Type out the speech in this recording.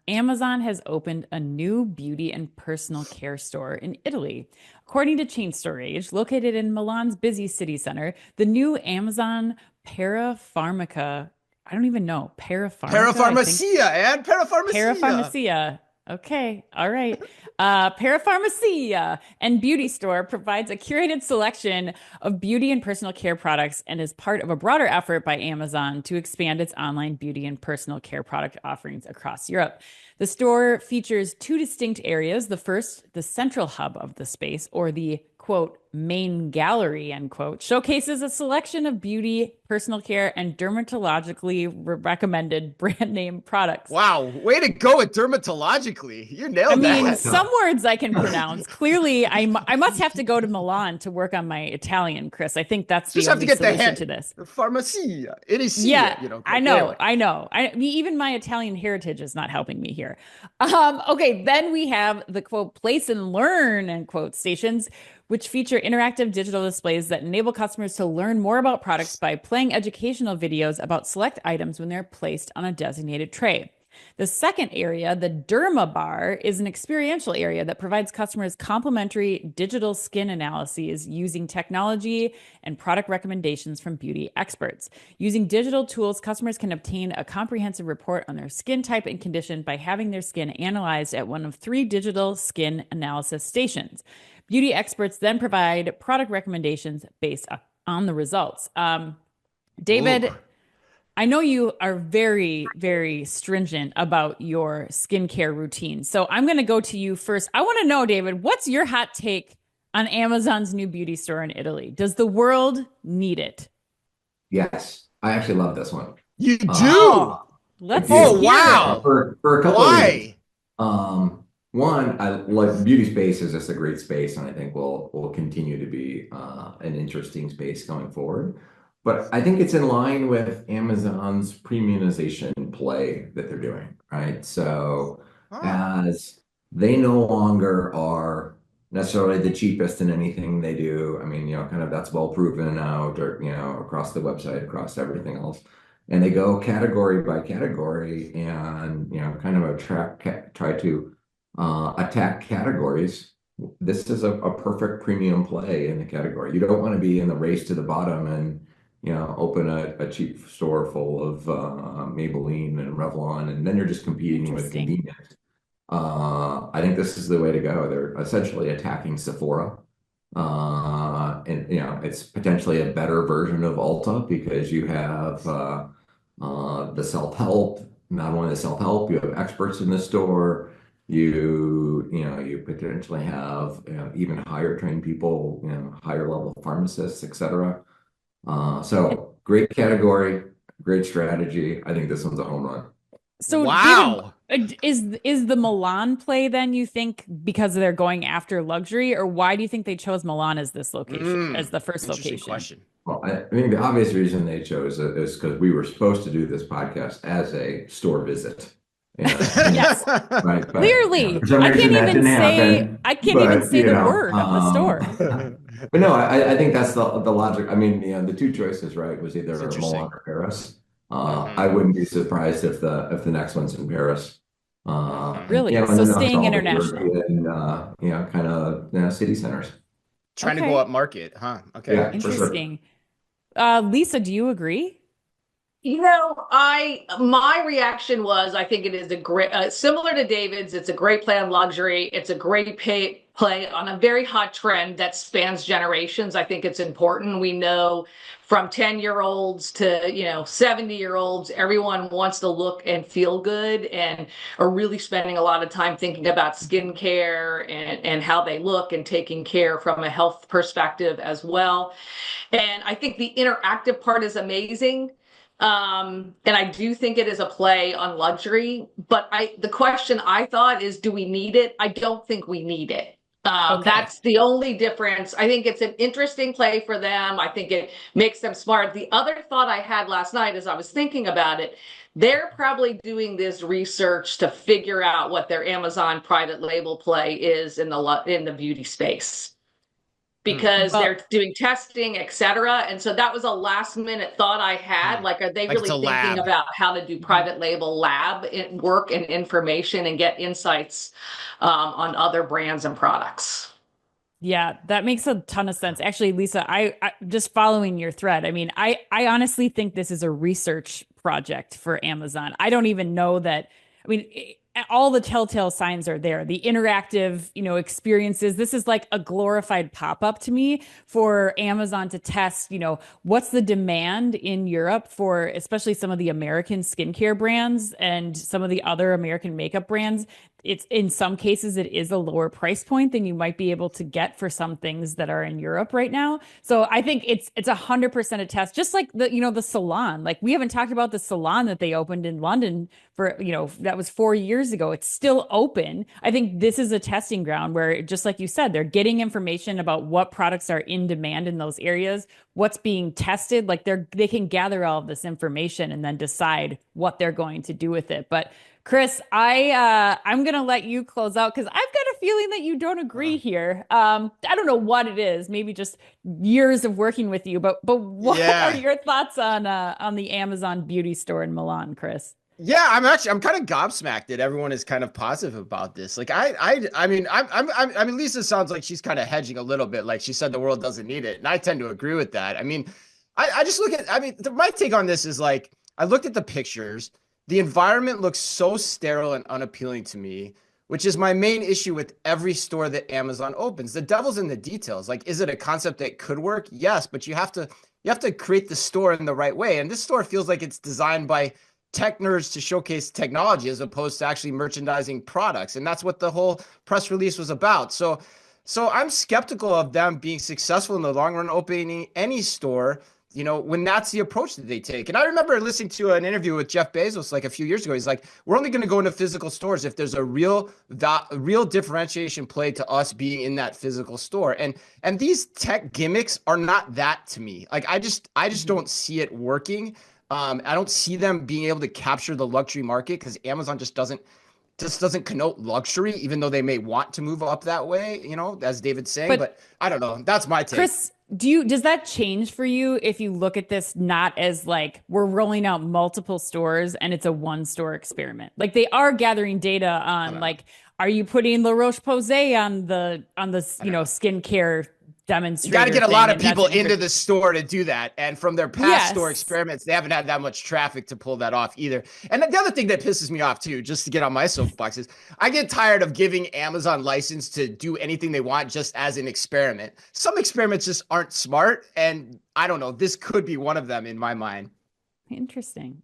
Amazon has opened a new beauty and personal care store in Italy. According to Chain Store Age, located in Milan's busy city center, the new Amazon Parapharmaca, I don't even know, Parapharmaca, I think Parapharmacia and parapharmacia. Parapharmacia. Okay. All right. Parapharmacia and Beauty Store provides a curated selection of beauty and personal care products and is part of a broader effort by Amazon to expand its online beauty and personal care product offerings across Europe. The store features two distinct areas. The first, the central hub of the space, or the quote, main gallery, end quote, showcases a selection of beauty, personal care, and dermatologically recommended brand name products. Wow, way to go with dermatologically. You I nailed mean, that. some words I can pronounce. Clearly, I must have to go to Milan to work on my Italian, Chris. I think that's the Just have to only get the solution hand. to this. Pharmacia. Yeah, I know, Anyway. I know. Even my Italian heritage is not helping me here. Okay, then we have the quote place and learn end quote stations, which feature interactive digital displays that enable customers to learn more about products by playing educational videos about select items when they're placed on a designated tray. The second area, the Derma Bar, is an experiential area that provides customers complimentary digital skin analyses using technology and product recommendations from beauty experts. Using digital tools, customers can obtain a comprehensive report on their skin type and condition by having their skin analyzed at one of three digital skin analysis stations. Beauty experts then provide product recommendations based on the results. Ooh. David, I know you are very, very stringent about your skincare routine. So I'm going to go to you first. I want to know, David, what's your hot take on Amazon's new beauty store in Italy? Does the world need it? Yes, I actually love this one. You Um, do? Oh, I let's Oh, do hear it. wow. for a couple of reasons. Why? One, I like beauty space is just a great space, and I think will continue to be an interesting space going forward. But I think it's in line with Amazon's premiumization play that they're doing, right? So Huh. as they no longer are necessarily the cheapest in anything they do, I mean, kind of that's well proven out, or across the website, across everything else, and they go category by category, and kind of try to attack categories. This is a perfect premium play in the category. You don't want to be in the race to the bottom and open a cheap store full of Maybelline and Revlon, and then you're just competing with Interesting. convenience. I think this is the way to go. They're essentially attacking Sephora. And it's potentially a better version of Ulta because you have the self-help, not only the self-help, you have experts in the store. You potentially have even higher trained people, higher level pharmacists, etc. So great category, great strategy. I think this one's a home run. So, David, Wow. is the Milan play then you think because they're going after luxury, or why do you think they chose Milan as this location, as the first Interesting location? question. Well, I think the obvious reason they chose it is because we were supposed to do this podcast as a store visit. Yes, Right. But clearly. for some reason that didn't happen. I can't even But say the word of the store. but no, I think that's the logic. I mean, the two choices, right, was It's either Milan interesting. or Paris. I Hmm. wouldn't be surprised if the next one's in Paris. Hmm. Really? And So then that's staying all the international. European, kind of city centers. Trying to go Okay, up market, huh? Okay, Yeah, for interesting. sure. interesting. Lisa, do you agree? I my reaction was I think it is a great similar to David's. It's a great play on luxury. It's a great play on a very hot trend that spans generations. I think it's important. We know from 10-year-olds to 70-year-olds, everyone wants to look and feel good and are really spending a lot of time thinking about skincare and how they look and taking care from a health perspective as well. And I think the interactive part is amazing. And I do think it is a play on luxury, but the question I thought is, do we need it? I don't think we need it. Okay. That's the only difference. I think it's an interesting play for them. I think it makes them smart. The other thought I had last night as I was thinking about it, they're probably doing this research to figure out what their Amazon private label play is in the beauty space because Well, they're doing testing, etc. And so that was a last minute thought I had. Like, are they Like it's really a thinking lab. about how to do private label lab work and information and get insights on other brands and products? yeah, that makes a ton of sense. Actually, Lisa, I just following your thread. I mean, I honestly think this is a research project for Amazon. I don't even know that. I mean, all the telltale signs are there. The interactive, experiences. This is like a glorified pop-up to me for Amazon to test, what's the demand in Europe for especially some of the American skincare brands and some of the other American makeup brands. It's in some cases it is a lower price point than you might be able to get for some things that are in Europe right now. So I think it's 100% a test, just like the salon. Like we haven't talked about the salon that they opened in London for, that was 4 years ago. It's still open. I think this is a testing ground where, just like you said, they're getting information about what products are in demand in those areas, what's being tested. Like they can gather all of this information and then decide what they're going to do with it. But Chris, I'm gonna let you close out because I've got a feeling that you don't agree here. I don't know what it is, maybe just years of working with you, but what are Yeah. your thoughts on the Amazon beauty store in Milan, Chris? Yeah, I'm kind of gobsmacked that everyone is kind of positive about this. Like I mean, I mean, Lisa sounds like she's kind of hedging a little bit. Like she said, the world doesn't need it, and I tend to agree with that. I mean, I just look at. I mean, my take on this is like I looked at the pictures. The environment looks so sterile and unappealing to me, which is my main issue with every store that Amazon opens. The devil's in the details. Like, is it a concept that could work? Yes, but you have to create the store in the right way. And this store feels like it's designed by tech nerds to showcase technology as opposed to actually merchandising products. And that's what the whole press release was about. So I'm skeptical of them being successful in the long run opening any store, when that's the approach that they take. And I remember listening to an interview with Jeff Bezos like a few years ago. He's like, we're only going to go into physical stores if there's a real differentiation play to us being in that physical store. And these tech gimmicks are not that to me. Like I just don't see it working. I don't see them being able to capture the luxury market because Amazon just doesn't connote luxury, even though they may want to move up that way, as David's saying. But But I don't know. That's my take. Chris, does that change for you if you look at this not as like we're rolling out multiple stores and it's a one store experiment? Like they are gathering data I on don't know. like, are you putting La Roche-Posay on the I don't know. skincare You got to demonstrator get a lot thing of and that's people an into inter the store to do that. And from their past store Yes. experiments, they haven't had that much traffic to pull that off either. And the other thing that pisses me off too, just to get on my soapbox, is I get tired of giving Amazon license to do anything they want just as an experiment. Some experiments just aren't smart. And I don't know, this could be one of them in my mind. Interesting.